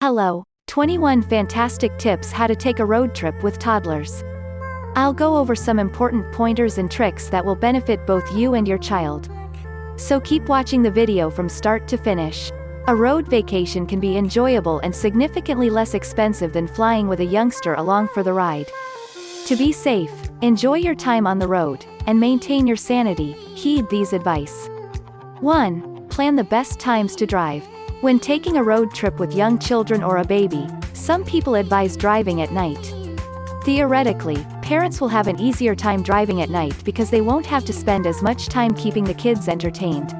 Hello, 21 fantastic tips how to take a road trip with toddlers. I'll go over some important pointers and tricks that will benefit both you and your child. So keep watching the video from start to finish. A road vacation can be enjoyable and significantly less expensive than flying with a youngster along for the ride. To be safe, enjoy your time on the road, and maintain your sanity, heed these advice. 1. Plan the best times to drive. When taking a road trip with young children or a baby, some people advise driving at night. Theoretically, parents will have an easier time driving at night because they won't have to spend as much time keeping the kids entertained.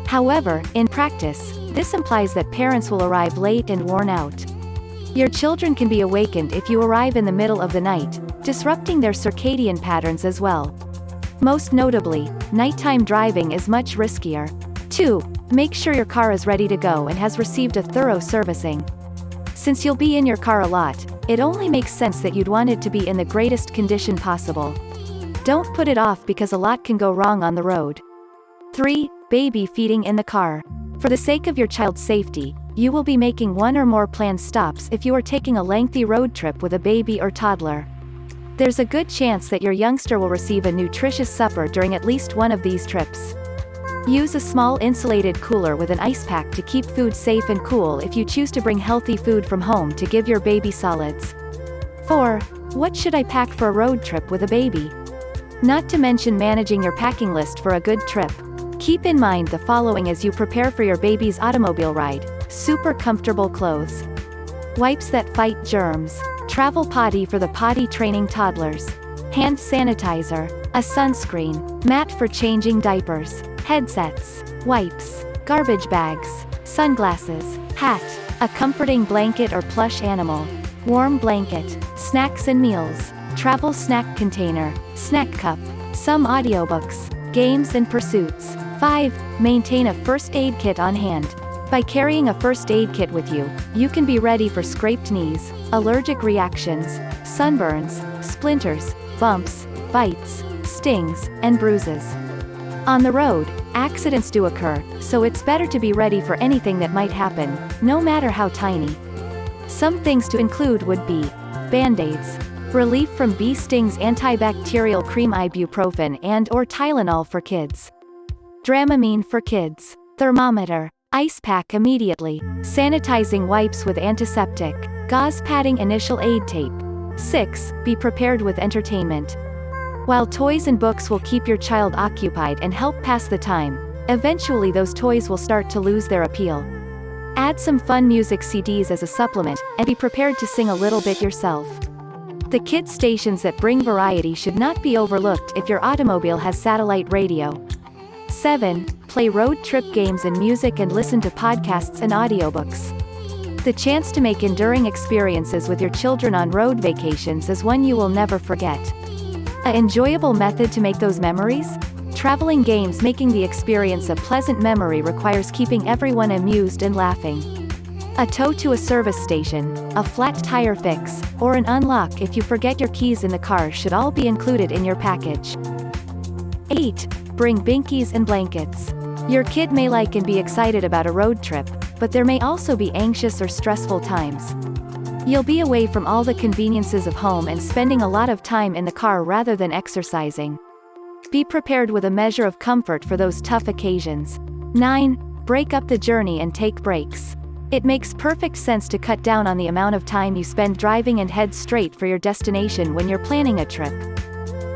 However, in practice, this implies that parents will arrive late and worn out. Your children can be awakened if you arrive in the middle of the night, disrupting their circadian patterns as well. Most notably, nighttime driving is much riskier. 2. Make sure your car is ready to go and has received a thorough servicing. Since you'll be in your car a lot, it only makes sense that you'd want it to be in the greatest condition possible. Don't put it off because a lot can go wrong on the road. 3. Baby feeding in the car. For the sake of your child's safety, you will be making one or more planned stops if you are taking a lengthy road trip with a baby or toddler. There's a good chance that your youngster will receive a nutritious supper during at least one of these trips. Use a small insulated cooler with an ice pack to keep food safe and cool if you choose to bring healthy food from home to give your baby solids. 4. What should I pack for a road trip with a baby? Not to mention managing your packing list for a good trip. Keep in mind the following as you prepare for your baby's automobile ride: super comfortable clothes, wipes that fight germs, travel potty for the potty training toddlers, hand sanitizer, a sunscreen, mat for changing diapers, headsets, wipes, garbage bags, sunglasses, hat, a comforting blanket or plush animal, warm blanket, snacks and meals, travel snack container, snack cup, some audiobooks, games and pursuits. 5. Maintain a first aid kit on hand. By carrying a first aid kit with you, you can be ready for scraped knees, allergic reactions, sunburns, splinters, bumps, bites, stings, and bruises. On the road, accidents do occur, so it's better to be ready for anything that might happen, no matter how tiny. Some things to include would be Band-Aids, relief from bee stings, antibacterial cream, ibuprofen and/or Tylenol for kids, Dramamine for kids, thermometer, ice pack immediately, sanitizing wipes with antiseptic, gauze padding, initial aid tape. 6. Be prepared with entertainment. While toys and books will keep your child occupied and help pass the time, eventually those toys will start to lose their appeal. Add some fun music CDs as a supplement, and be prepared to sing a little bit yourself. The kids' stations that bring variety should not be overlooked if your automobile has satellite radio. 7. Play road trip games and music and listen to podcasts and audiobooks. The chance to make enduring experiences with your children on road vacations is one you will never forget. An enjoyable method to make those memories? Traveling games. Making the experience a pleasant memory requires keeping everyone amused and laughing. A tow to a service station, a flat tire fix, or an unlock if you forget your keys in the car should all be included in your package. 8. Bring binkies and blankets. Your kid may like and be excited about a road trip, but there may also be anxious or stressful times. You'll be away from all the conveniences of home and spending a lot of time in the car rather than exercising. Be prepared with a measure of comfort for those tough occasions. 9. Break up the journey and take breaks. It makes perfect sense to cut down on the amount of time you spend driving and head straight for your destination when you're planning a trip.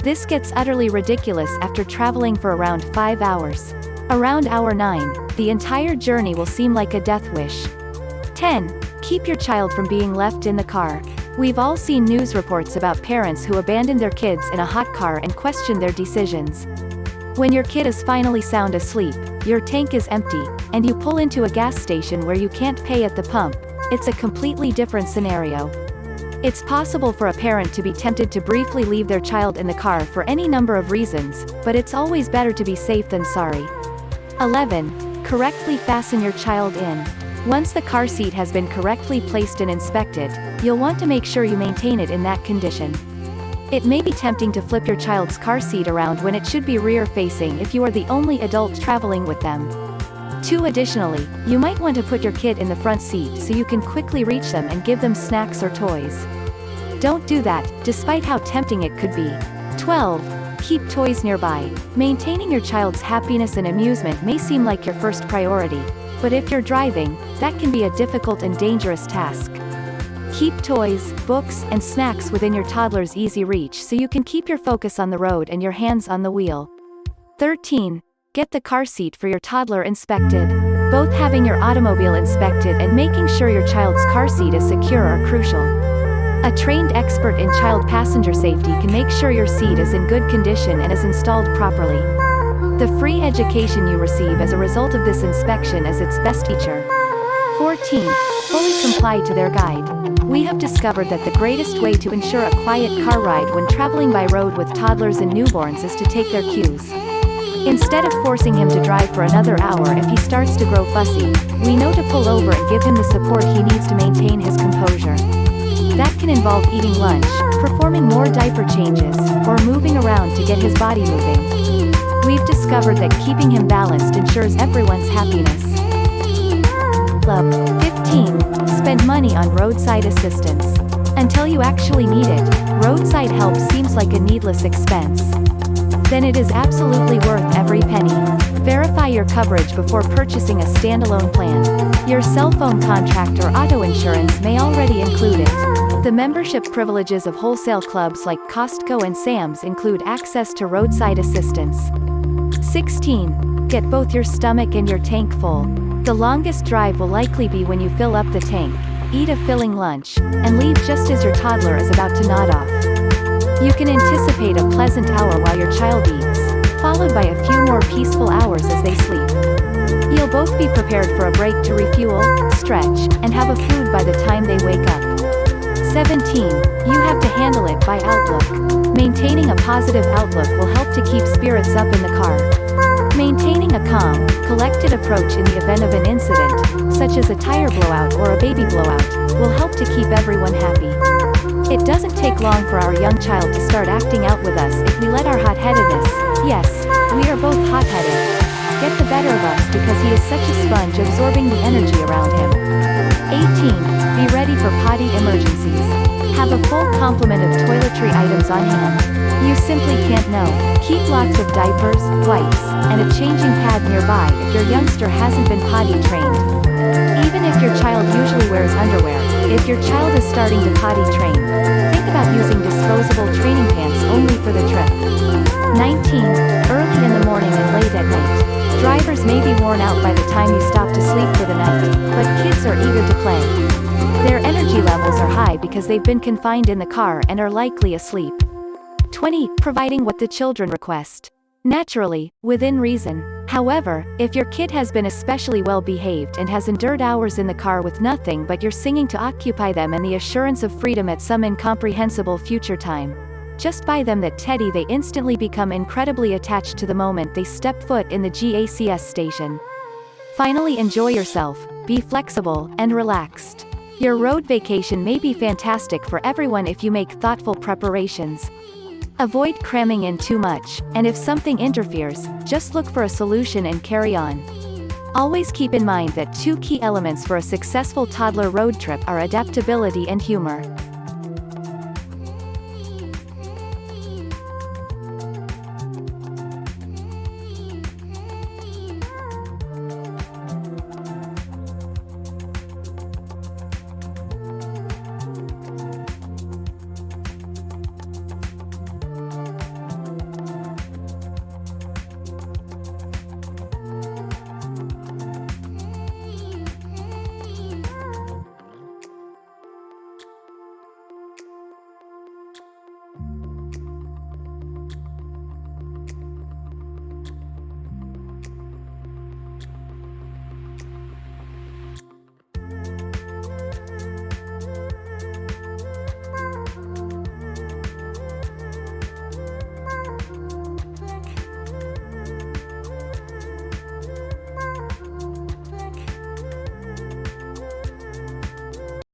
This gets utterly ridiculous after traveling for around 5 hours. Around hour 9, the entire journey will seem like a death wish. 10. Keep your child from being left in the car. We've all seen news reports about parents who abandon their kids in a hot car and question their decisions. When your kid is finally sound asleep, your tank is empty, and you pull into a gas station where you can't pay at the pump, it's a completely different scenario. It's possible for a parent to be tempted to briefly leave their child in the car for any number of reasons, but it's always better to be safe than sorry. 11. Correctly fasten your child in. Once the car seat has been correctly placed and inspected, you'll want to make sure you maintain it in that condition. It may be tempting to flip your child's car seat around when it should be rear-facing if you are the only adult traveling with them. 2. Additionally, you might want to put your kid in the front seat so you can quickly reach them and give them snacks or toys. Don't do that, despite how tempting it could be. 12. Keep toys nearby. Maintaining your child's happiness and amusement may seem like your first priority, but if you're driving, that can be a difficult and dangerous task. Keep toys, books, and snacks within your toddler's easy reach so you can keep your focus on the road and your hands on the wheel. 13. Get the car seat for your toddler inspected. Both having your automobile inspected and making sure your child's car seat is secure are crucial. A trained expert in child passenger safety can make sure your seat is in good condition and is installed properly. The free education you receive as a result of this inspection is its best feature. 14. Fully comply to their guide. We have discovered that the greatest way to ensure a quiet car ride when traveling by road with toddlers and newborns is to take their cues. Instead of forcing him to drive for another hour if he starts to grow fussy, we know to pull over and give him the support he needs to maintain his composure. That can involve eating lunch, performing more diaper changes, or moving around to get his body moving. We've discovered that keeping him balanced ensures everyone's happiness. 15. Spend money on roadside assistance. Until you actually need it, roadside help seems like a needless expense. Then it is absolutely worth every penny. Verify your coverage before purchasing a standalone plan. Your cell phone contract or auto insurance may already include it. The membership privileges of wholesale clubs like Costco and Sam's include access to roadside assistance. 16. Get both your stomach and your tank full. The longest drive will likely be when you fill up the tank, eat a filling lunch, and leave just as your toddler is about to nod off. You can anticipate a pleasant hour while your child eats, followed by a few more peaceful hours as they sleep. You'll both be prepared for a break to refuel, stretch, and have a food by the time they wake up. 17. You have to handle it by outlook. Maintaining a positive outlook will help to keep spirits up in the car. Maintaining a calm, collected approach in the event of an incident, such as a tire blowout or a baby blowout, will help to keep everyone happy. It doesn't take long for our young child to start acting out with us if we let our hot-headedness, yes, we are both hot-headed, get the better of us because he is such a sponge absorbing the energy around him. 18. Be ready for potty emergencies. Have a full complement of toiletry items on hand. You simply can't know. Keep lots of diapers, wipes, and a changing pad nearby if your youngster hasn't been potty trained. Even if your child usually wears underwear, if your child is starting to potty train, think about using disposable training pants only for the trip. 19. Early in the morning and late at night. Drivers may be worn out by the time you stop to sleep for the night, but kids are eager to play. Their energy levels are high because they've been confined in the car and are likely asleep. 20. Providing what the children request. Naturally, within reason. However, if your kid has been especially well behaved and has endured hours in the car with nothing but your singing to occupy them and the assurance of freedom at some incomprehensible future time, just buy them that teddy. They instantly become incredibly attached to the moment they step foot in the GACS station. Finally, enjoy yourself, be flexible, and relaxed. Your road vacation may be fantastic for everyone if you make thoughtful preparations. Avoid cramming in too much, and if something interferes, just look for a solution and carry on. Always keep in mind that 2 key elements for a successful toddler road trip are adaptability and humor.